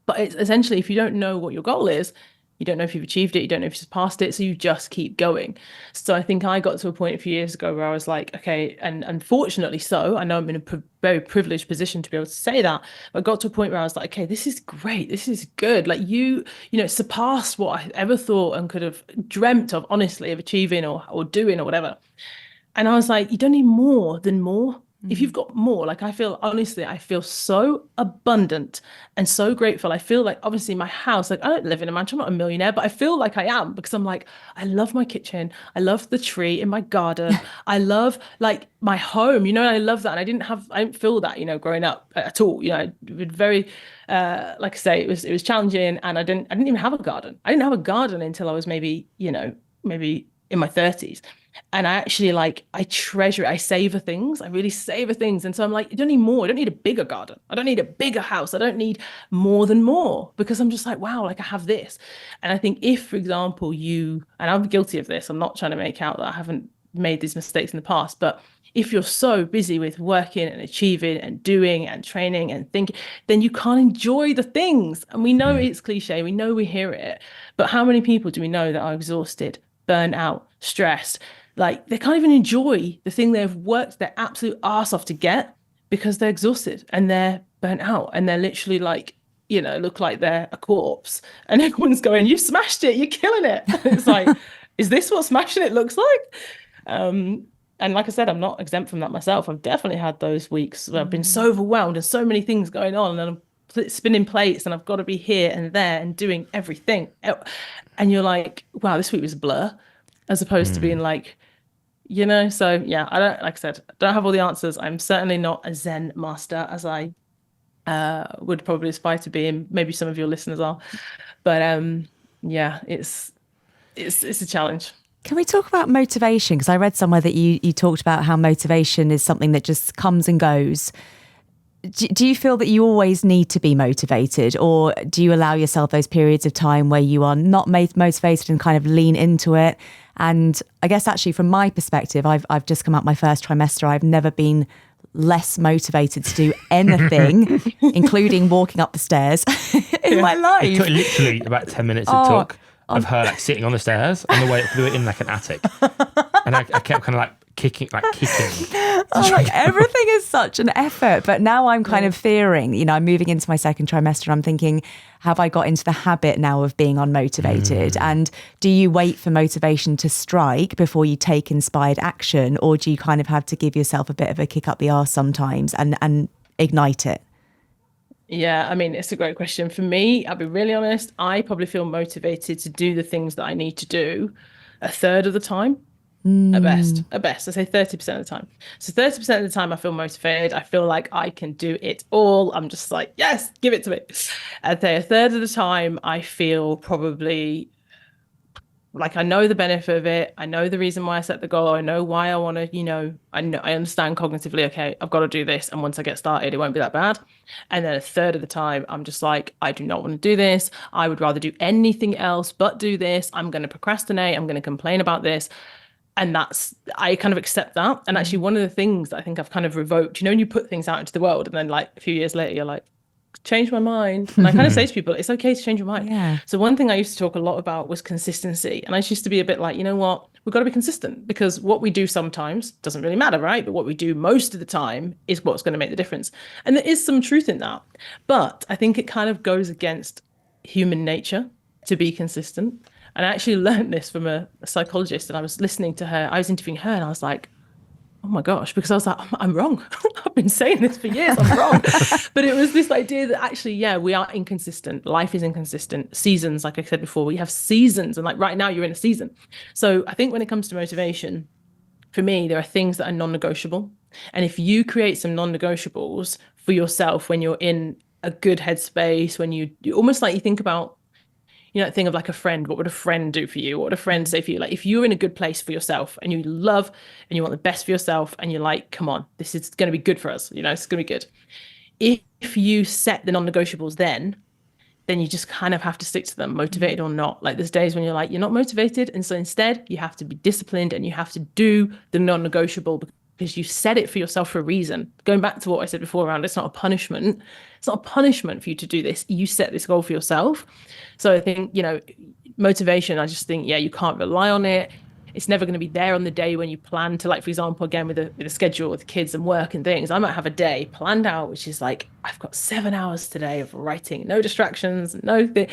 But it's essentially, if you don't know what your goal is, you don't know if you've achieved it, you don't know if you've surpassed it, so you just keep going. So I think I got to a point a few years ago where I was like, okay, and unfortunately so, I know I'm in a very privileged position to be able to say that, but I got to a point where I was like, okay, this is great, this is good. Like you know, surpassed what I ever thought and could have dreamt of, honestly, of achieving or doing or whatever. And I was like, you don't need more than more. If you've got more, like I feel, honestly, I feel so abundant and so grateful. I feel like, obviously, my house, like I don't live in a mansion, I'm not a millionaire, but I feel like I am, because I'm like, I love my kitchen. I love the tree in my garden. I love like my home, you know, and I love that. And I didn't feel that, you know, growing up at all. You know, I would very, like I say, it was challenging, and I didn't even have a garden. I didn't have a garden until I was maybe in my 30s. And I actually I treasure it. I savor things. I really savor things. And so I'm like, I don't need more. I don't need a bigger garden. I don't need a bigger house. I don't need more than more, because I'm just like, wow, like I have this. And I think if, for example, and I'm guilty of this, I'm not trying to make out that I haven't made these mistakes in the past, but if you're so busy with working and achieving and doing and training and thinking, then you can't enjoy the things. And we know it's cliche. We know we hear it. But how many people do we know that are exhausted, burnt out, stressed? Like they can't even enjoy the thing they've worked their absolute arse off to get, because they're exhausted and they're burnt out and they're literally like, you know, look like they're a corpse, and everyone's going, you smashed it, you're killing it. It's like, is this what smashing it looks like? And like I said, I'm not exempt from that myself. I've definitely had those weeks where I've been so overwhelmed and so many things going on, and I'm spinning plates and I've got to be here and there and doing everything. And you're like, wow, this week was a blur, as opposed to being like, you know. So yeah, I don't, like I said, don't have all the answers. I'm certainly not a Zen master as I would probably aspire to be, and maybe some of your listeners are. But yeah, it's a challenge. Can we talk about motivation? Because I read somewhere that you talked about how motivation is something that just comes and goes. Do you feel that you always need to be motivated, or do you allow yourself those periods of time where you are not motivated and kind of lean into it? And I guess actually from my perspective, I've just come out my first trimester. I've never been less motivated to do anything, including walking up the stairs in my life. It took literally about 10 minutes of her like sitting on the stairs on the way up. We were in like an attic, and I kept kind of like kicking. Like everything is such an effort. But now I'm kind of fearing, you know, I'm moving into my second trimester and I'm thinking, have I got into the habit now of being unmotivated? And do you wait for motivation to strike before you take inspired action, or do you kind of have to give yourself a bit of a kick up the arse sometimes and ignite it? Yeah, I mean, it's a great question. For me, I'll be really honest, I probably feel motivated to do the things that I need to do a third of the time. At best. I say 30% of the time. So 30% of the time I feel motivated. I feel like I can do it all. I'm just like, yes, give it to me. I'd say a third of the time I feel probably like I know the benefit of it. I know the reason why I set the goal. I know why I want to, you know, I understand cognitively, okay, I've got to do this. And once I get started, it won't be that bad. And then a third of the time, I'm just like, I do not want to do this. I would rather do anything else but do this. I'm going to procrastinate. I'm going to complain about this. And I kind of accept that. And actually one of the things that I think I've kind of revoked, you know, when you put things out into the world and then like a few years later, you're like, change my mind. And I kind of say to people, it's okay to change your mind. Yeah. So one thing I used to talk a lot about was consistency. And I used to be a bit like, you know what, we've got to be consistent, because what we do sometimes doesn't really matter, right? But what we do most of the time is what's going to make the difference. And there is some truth in that. But I think it kind of goes against human nature to be consistent. And I actually learned this from a psychologist, and I was listening to her. I was interviewing her and I was like, oh my gosh, because I was like, I'm wrong. I've been saying this for years, I'm wrong. But it was this idea that actually, yeah, we are inconsistent. Life is inconsistent. Seasons, like I said before, we have seasons. And like right now you're in a season. So I think when it comes to motivation, for me, there are things that are non-negotiable. And if you create some non-negotiables for yourself when you're in a good headspace, when you almost like you think about, you know, that thing of like a friend. What would a friend do for you? What would a friend say for you? Like if you're in a good place for yourself and you love and you want the best for yourself and you're like, come on, this is going to be good for us. You know, it's going to be good. If you set the non-negotiables then you just kind of have to stick to them, motivated or not. Like there's days when you're like, you're not motivated. And so instead you have to be disciplined and you have to do the non-negotiable because you set it for yourself for a reason. Going back to what I said before around, it's not a punishment. It's not a punishment for you to do this. You set this goal for yourself. So I think, you know, motivation, I just think, yeah, you can't rely on it. It's never going to be there on the day when you plan to, like, for example, again, with a schedule with kids and work and things, I might have a day planned out, which is like, I've got 7 hours today of writing, no distractions, no thing.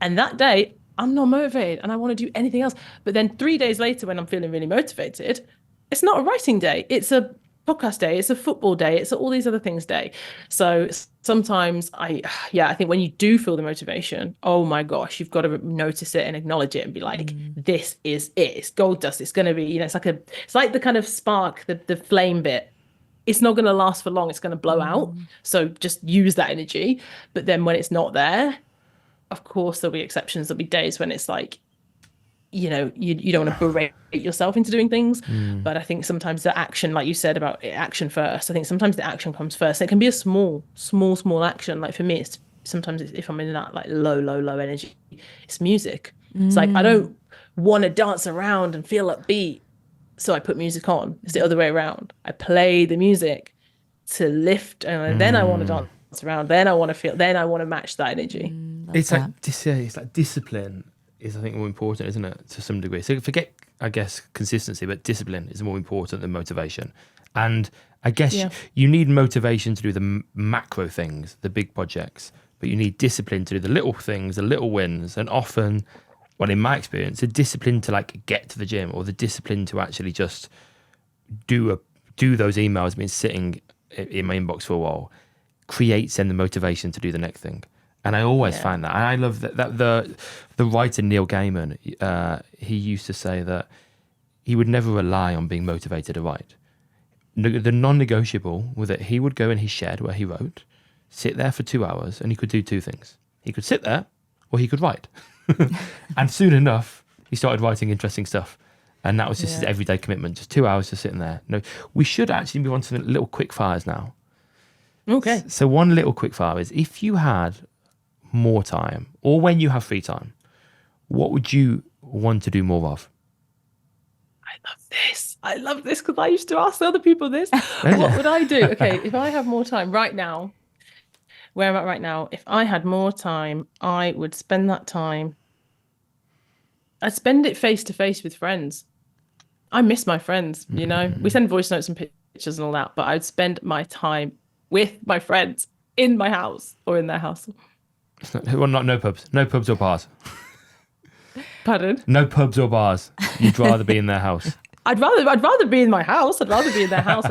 And that day, I'm not motivated and I want to do anything else. But then 3 days later, when I'm feeling really motivated, it's not a writing day. It's a podcast day. It's a football day. It's all these other things day. So sometimes I think when you do feel the motivation, oh my gosh, you've got to notice it and acknowledge it and be like, this is it. It's gold dust. It's going to be, you know, it's like the kind of spark, the flame bit. It's not going to last for long. It's going to blow out. So just use that energy. But then when it's not there, of course, there'll be exceptions. There'll be days when it's like, you know, you don't want to berate yourself into doing things. But I think sometimes the action, like you said about action first, I think sometimes the action comes first. It can be a small action. Like for me, it's sometimes if I'm in that like low energy, it's music. It's like, I don't want to dance around and feel upbeat, so I put music on. It's the other way around. I play the music to lift, and then I want to dance around. Then I want to feel. Then I want to match that energy. It's like discipline is, I think, more important, isn't it, to some degree? So forget, I guess, consistency, but discipline is more important than motivation. And I guess you need motivation to do the macro things, the big projects, but you need discipline to do the little things, the little wins, and often, well, in my experience, the discipline to like get to the gym or the discipline to actually just do those emails I've been sitting in my inbox for a while creates then the motivation to do the next thing. And I always find that. And I love that the writer Neil Gaiman, he used to say that he would never rely on being motivated to write. The non-negotiable was that he would go in his shed where he wrote, sit there for 2 hours, and he could do two things. He could sit there or he could write. And soon enough, he started writing interesting stuff. And that was just his everyday commitment, just 2 hours just sitting there. No, we should actually move on to little quick fires now. Okay. So one little quick fire is, if you had more time, or when you have free time, what would you want to do more of? I love this because I used to ask other people this. What would I do? Okay, if I have more time right now, where I'm at right now, if I had more time, I would spend that time. I'd spend it face to face with friends. I miss my friends, you know. We send voice notes and pictures and all that, but I'd spend my time with my friends in my house or in their house. Well, no pubs or bars. Pardon? No pubs or bars. You'd rather be in their house. I'd rather be in my house. I'd rather be in their house.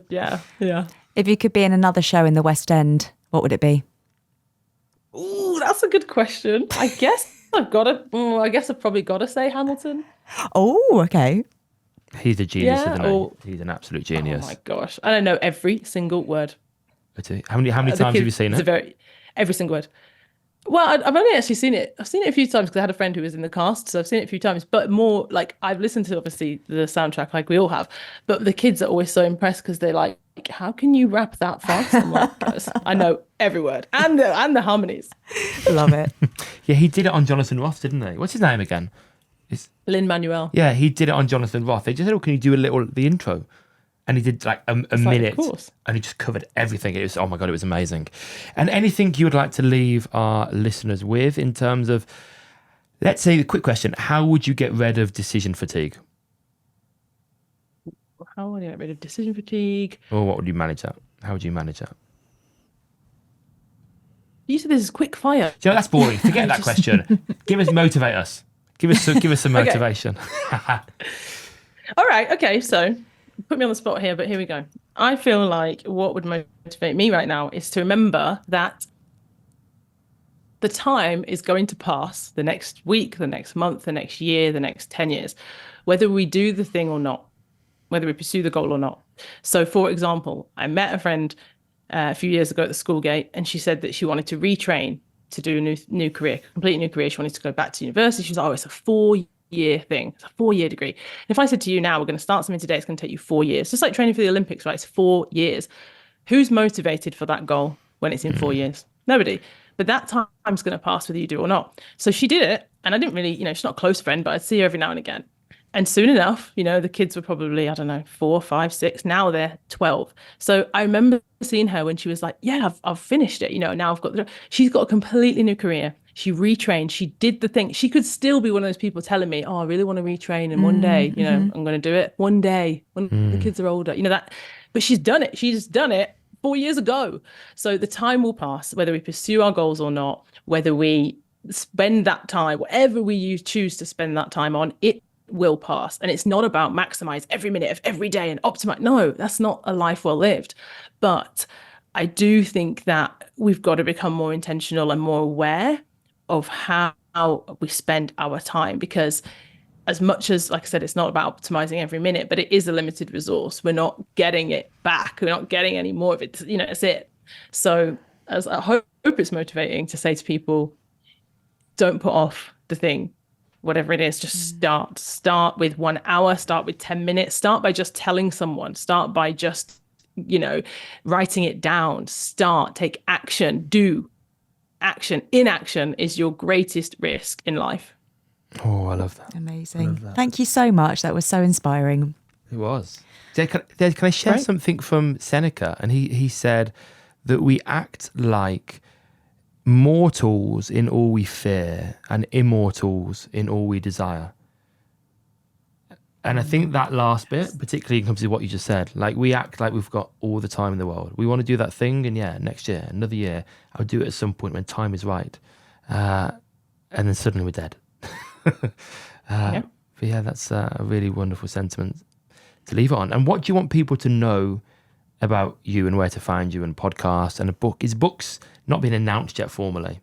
Yeah. If you could be in another show in the West End, what would it be? Ooh, that's a good question. I guess I've probably got to say Hamilton. Oh, okay. He's a genius, isn't he? He's an absolute genius. Oh my gosh, I don't know every single word. How many times have you seen it? Every single word. Well, I've only actually seen it. I've seen it a few times because I had a friend who was in the cast, so I've seen it a few times. But more like I've listened to obviously the soundtrack, like we all have. But the kids are always so impressed because they're like, "How can you rap that fast?" I'm like, "Guys, I know every word and the harmonies." Love it. Yeah, he did it on Jonathan Ross, didn't he? What's his name again? Lin-Manuel. Yeah, he did it on Jonathan Ross. They just said, "Oh, can you do the intro?" And he did like a minute, and he just covered everything. It was, oh my God, it was amazing. And anything you would like to leave our listeners with in terms of, let's say, the quick question: how would you get rid of decision fatigue? How would I get rid of decision fatigue? Or what would you manage that? How would you manage that? You said this is quick fire. You know, that's boring. Forget that question. Motivate us. Give us some motivation. All right. Okay. So put me on the spot here, but here we go. I feel like what would motivate me right now is to remember that the time is going to pass the next week, the next month, the next year, the next 10 years, whether we do the thing or not, whether we pursue the goal or not. So, for example, I met a friend a few years ago at the school gate, and she said that she wanted to retrain to do a new career, complete new career. She wanted to go back to university. She was like, oh, it's a 4-year thing. It's a 4-year degree. And if I said to you now, we're going to start something today, it's going to take you 4 years. Just like training for the Olympics, right? It's 4 years. Who's motivated for that goal when it's in 4 years? Nobody. But that time's going to pass whether you do or not. So she did it. And I didn't really, she's not a close friend, but I'd see her every now and again. And soon enough, the kids were probably, 4, 5, 6. Now they're 12. So I remember seeing her when she was like, yeah, I've finished it. Now she's got a completely new career. She retrained. She did the thing. She could still be one of those people telling me, oh, I really want to retrain. And one day, I'm going to do it one day when the kids are older, that. But she's done it. She's done it 4 years ago. So the time will pass, whether we pursue our goals or not, whether we spend that time, whatever we choose to spend that time on, it will pass. And it's not about maximize every minute of every day and optimize. No, that's not a life well lived. But I do think that we've got to become more intentional and more aware of how we spend our time, because as much as, like I said, it's not about optimizing every minute, but it is a limited resource. We're not getting it back. We're not getting any more of it. That's it. So as I hope it's motivating to say to people, don't put off the thing. Whatever it is, just start with 1 hour, start with 10 minutes, start by just telling someone, start by just, writing it down, take action, do action. Inaction is your greatest risk in life. Oh, I love that. Amazing. Love that. Thank you so much. That was so inspiring. It was. Can I share something from Seneca? And he said that we act like mortals in all we fear and immortals in all we desire. And I think that last bit particularly encompasses what you just said. Like, we act like we've got all the time in the world. We want to do that thing, and next year, another year, I'll do it at some point when time is right. And then suddenly we're dead. But that's a really wonderful sentiment to leave it on. And what do you want people to know about you and where to find you, and podcast and a book? Is books not been announced yet formally?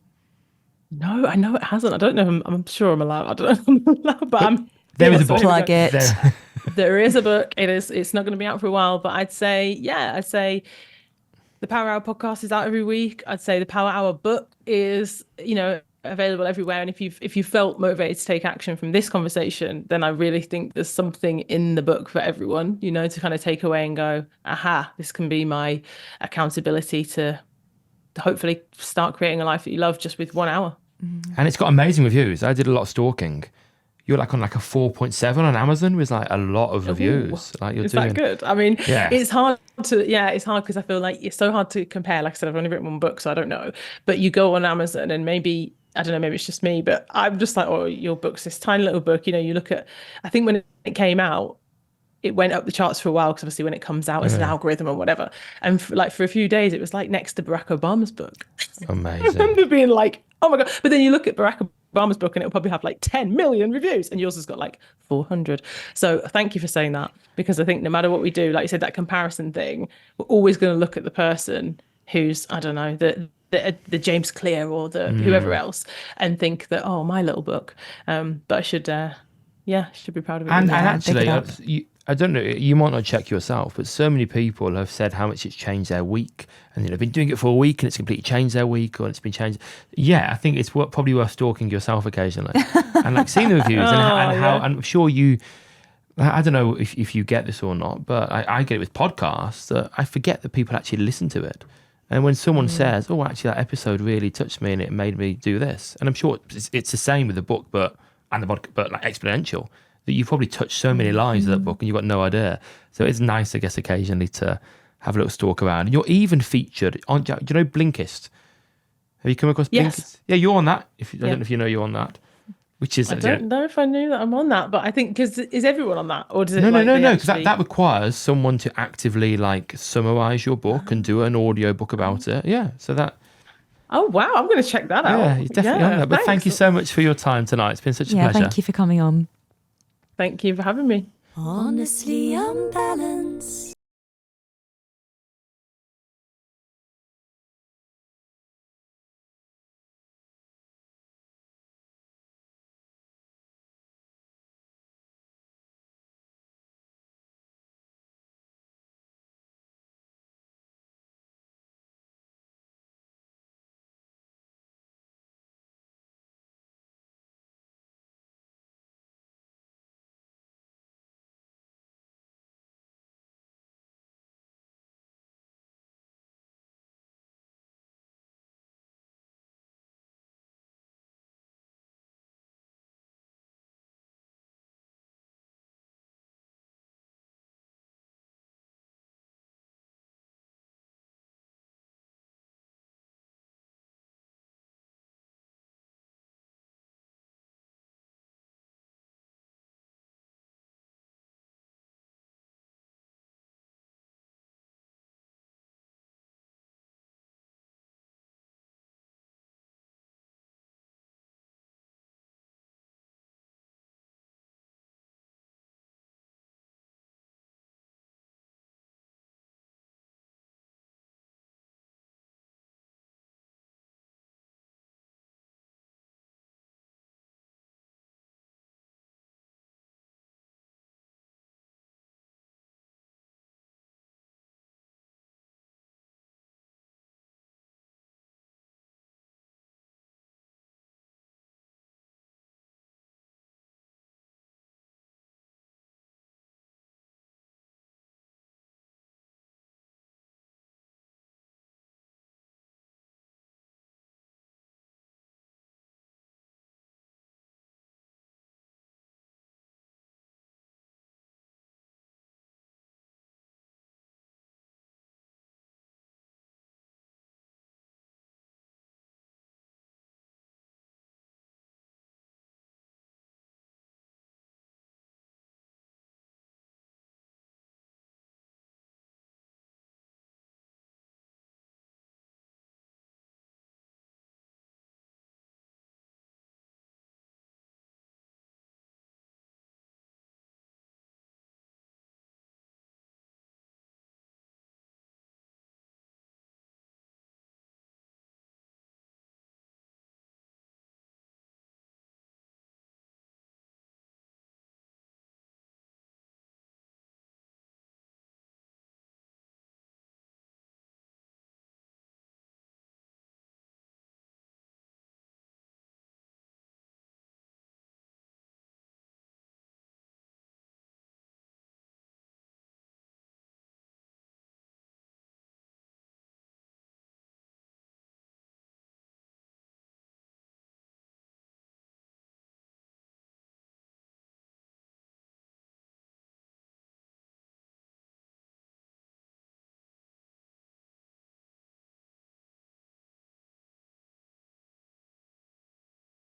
No, I know it hasn't. I don't know. I'm sure I'm allowed. I don't know if I'm allowed, but there is a book. Plug it. There is a book. It's not going to be out for a while, but I'd say the Power Hour podcast is out every week. I'd say the Power Hour book is, available everywhere. And if you felt motivated to take action from this conversation, then I really think there's something in the book for everyone, to kind of take away and go, aha, this can be my accountability to hopefully start creating a life that you love just with 1 hour. And it's got amazing reviews. I did a lot of stalking. You're on a 4.7 on Amazon with a lot of reviews. Is that good? I mean, it's hard because I feel like it's so hard to compare. Like I said, I've only written one book, so I don't know. But you go on Amazon and maybe it's just me, but I'm just like, oh, your book's this tiny little book. You look at, I think when it came out, it went up the charts for a while, because obviously when it comes out, it's an algorithm or whatever. And for a few days, it was next to Barack Obama's book. Amazing. I remember being like, oh my God. But then you look at Barack Obama's book and it'll probably have 10 million reviews, and yours has got 400. So thank you for saying that, because I think no matter what we do, like you said, that comparison thing, we're always going to look at the person who's, I don't know, the James Clear or the whoever else, and think that, oh, my little book. But I should be proud of it. And actually, I don't know, you might not check yourself, but so many people have said how much it's changed their week, and they've been doing it for a week and it's completely changed their week, or it's been changed. Yeah, I think it's probably worth stalking yourself occasionally and seeing the reviews and how. And I'm sure you. I don't know if you get this or not, but I get it with podcasts, that I forget that people actually listen to it. And when someone says, "Oh, actually, that episode really touched me and it made me do this," and I'm sure it's the same with the book, but exponential. That you've probably touched so many lives of that book and you've got no idea. So it's nice, I guess, occasionally to have a little stalk around. And you're even featured on, do you know Blinkist? Have you come across Blinkist? Yes. Yeah, you're on that. I don't know if you know you're on that. Which is, I don't know if I knew that I'm on that, but I think, because is everyone on that, or does it? No, because that requires someone to actively summarize your book and do an audio book about it. Yeah, so that. Oh wow, I'm going to check that out. Yeah, you're definitely on that. But thank you so much for your time tonight. It's been such a pleasure. Thank you for coming on. Thank you for having me. Honestly unbalanced.